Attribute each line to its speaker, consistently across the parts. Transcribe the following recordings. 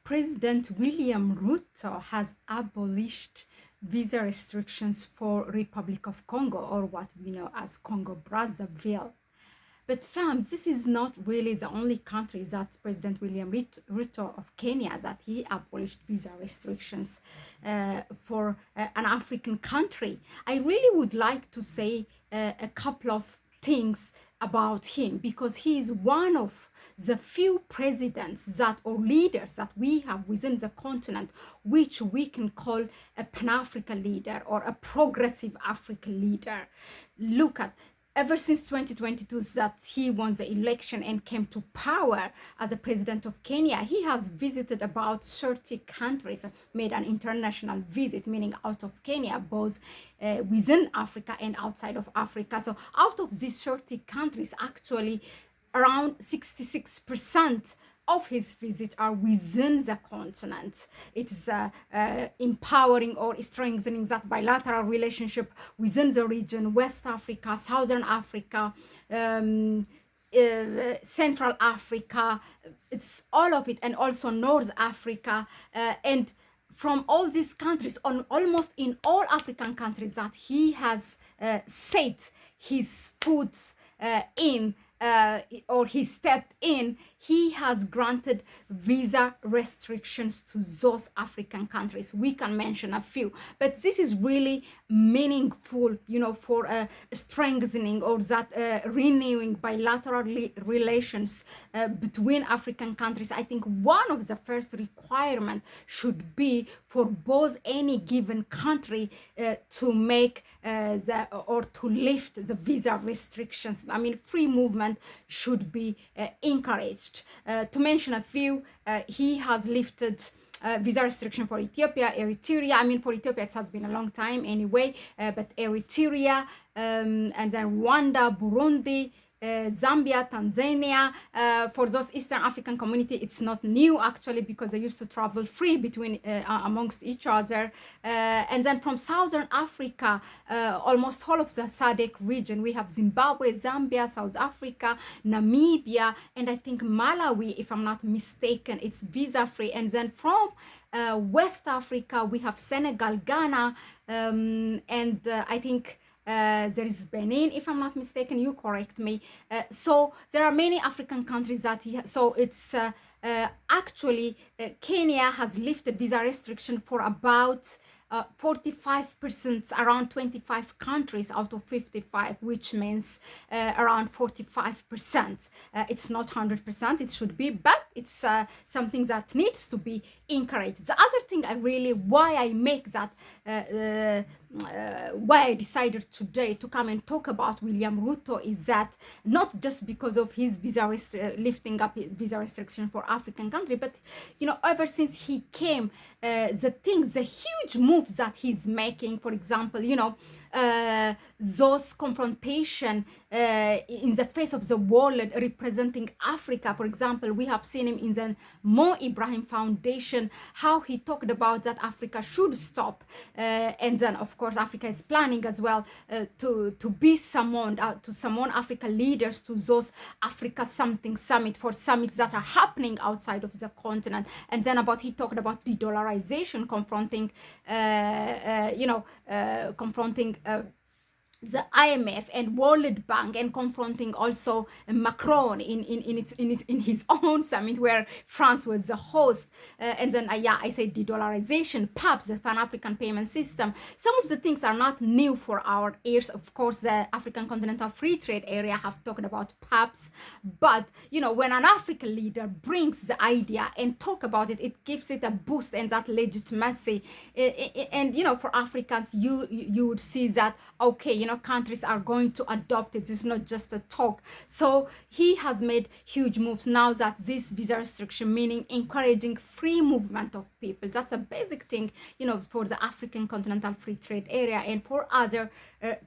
Speaker 1: President William Ruto has abolished visa restrictions for Republic of Congo, or what we know as Congo Brazzaville. But fam, this is not really the only country that President William Ruto of Kenya that he abolished visa restrictions for an African country. I really would like to say a couple of things about him because he is one of the few presidents that or leaders that we have within the continent which we can call a pan-African leader or a progressive African leader. Look at ever since 2022 that he won the election and came to power as the president of Kenya, he has visited about 30 countries, made an international visit, meaning out of Kenya, both within Africa and outside of Africa. So out of these 30 countries, actually around 66% of his visits are within the continent. It's empowering or strengthening that bilateral relationship within the region, West Africa, Southern Africa, Central Africa, it's all of it, and also North Africa, and from all these countries, on almost in all African countries that he has set his foot in, or he stepped in, he has granted visa restrictions to those African countries. We can mention a few, but this is really meaningful, for strengthening or that renewing bilateral relations between African countries. I think one of the first requirements should be for both any given country to make or to lift the visa restrictions. I mean, free movement should be encouraged. To mention a few, he has lifted visa restriction for Ethiopia, Eritrea. I mean, for Ethiopia, it has been a long time anyway, but Eritrea, and then Rwanda, Burundi, Zambia, Tanzania. For those Eastern African community, it's not new actually because they used to travel free between amongst each other. And then from Southern Africa, almost all of the SADC region, we have Zimbabwe, Zambia, South Africa, Namibia, and I think Malawi, if I'm not mistaken, it's visa free. And then from West Africa, we have Senegal, Ghana, and I think there is Benin, if I'm not mistaken, you correct me. So there are many African countries that so it's actually Kenya has lifted visa restriction for about 45%, around 25 countries out of 55, which means around 45%. It's not 100%, it should be, but it's something that needs to be encouraged. The other thing why I make that, why I decided today to come and talk about William Ruto is that not just because of his lifting up visa restriction for African country, but ever since he came, the huge moves that he's making, for example, those confrontation in the face of the world representing Africa. For example, we have seen him in the Mo Ibrahim Foundation, how he talked about that Africa should stop, and then of course Africa is planning as well to be summoned, to summon African leaders to those Africa something summit, for summits that are happening outside of the continent. And then he talked about de-dollarization, confronting the IMF and World Bank, and confronting also Macron in his own summit where France was the host. And then I say de-dollarization, PAPS, the Pan-African Payment System. Some of the things are not new for our ears. Of course, the African Continental Free Trade Area have talked about PAPS, but when an African leader brings the idea and talk about it, it gives it a boost and that legitimacy. And for Africans, you would see that, okay, countries are going to adopt it. This is not just a talk. So he has made huge moves now that this visa restriction, meaning encouraging free movement of people. That's a basic thing, for the African Continental Free Trade Area and for other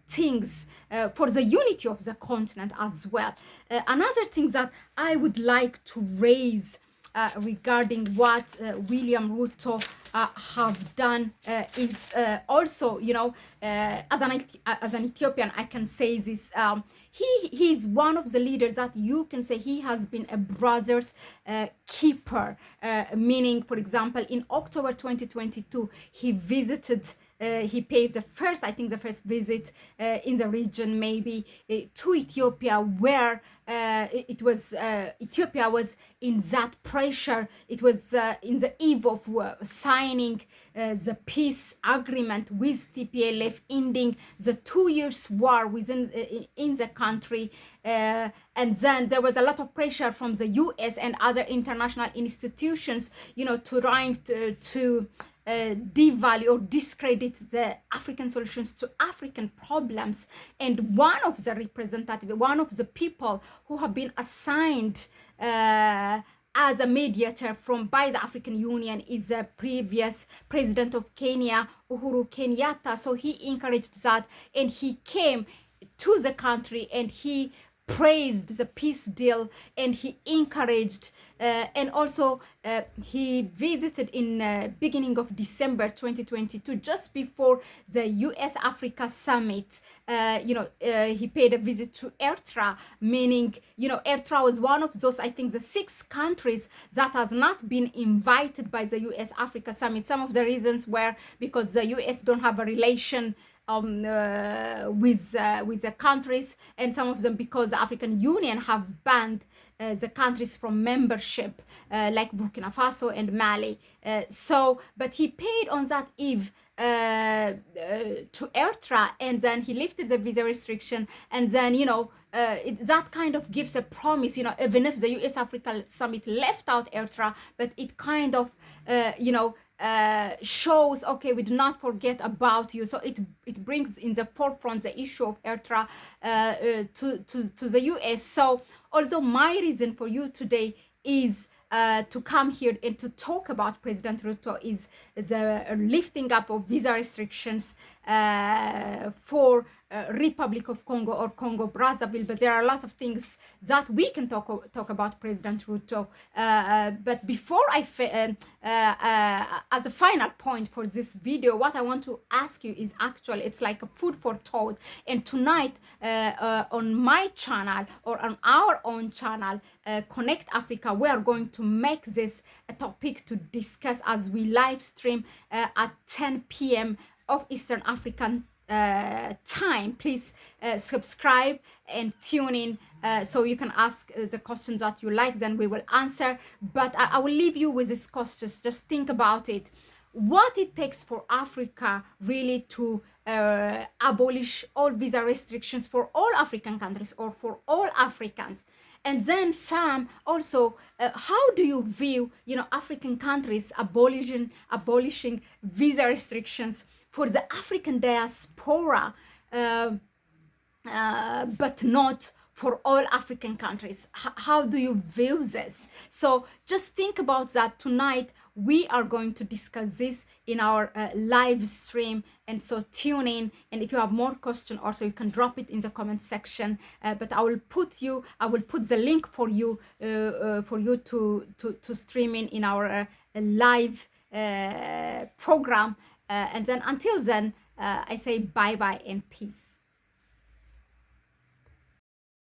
Speaker 1: things, for the unity of the continent as well. Another thing that I would like to raise regarding what William Ruto have done is also, as an Ethiopian, I can say this. He's one of the leaders that you can say he has been a brother's keeper, meaning, for example, in October 2022, he visited. He paid the first visit in the region, maybe to Ethiopia, where Ethiopia was in that pressure. It was in the eve of signing the peace agreement with TPLF, ending the 2 years war within in the country. And then there was a lot of pressure from the US and other international institutions, trying to devalue or discredit the African solutions to African problems. And one of the people who have been assigned as a mediator by the African Union is the previous president of Kenya, Uhuru Kenyatta. So he encouraged that, and he came to the country and he praised the peace deal, and he encouraged and also he visited in beginning of December 2022, just before the US Africa summit. He paid a visit to Eritrea, meaning Eritrea was one of those, I think, the 6 countries that has not been invited by the US Africa summit. Some of the reasons were because the US don't have a relation with the countries, and some of them because the African Union have banned the countries from membership, like Burkina Faso and Mali. But he paid on that eve to Eritrea, and then he lifted the visa restriction, and then that kind of gives a promise, even if the US Africa Summit left out Eritrea, but it kind of shows, okay, we do not forget about you. So it brings in the forefront the issue of Eritrea to the US. So also my reason for you today is to come here and to talk about President Ruto is the lifting up of visa restrictions for Republic of Congo or Congo Brazzaville. But there are a lot of things that we can talk about President Ruto. But before as a final point for this video, what I want to ask you is actually, it's like a food for thought. And tonight on my channel or on our own channel, Connect Africa, we are going to make this a topic to discuss as we live stream at 10 p.m. of Eastern African time. Please subscribe and tune in so you can ask the questions that you like, then we will answer. But I will leave you with this questions. Just think about it. What it takes for Africa really to abolish all visa restrictions for all African countries or for all Africans. And then, fam, also, how do you view, African countries abolishing visa restrictions for the African diaspora, but not for all African countries? How do you view this? So just think about that. Tonight, we are going to discuss this in our live stream. And so tune in. And if you have more questions also, you can drop it in the comment section. But I will put the link for you to stream in our live program. And then until then, I say bye-bye and peace.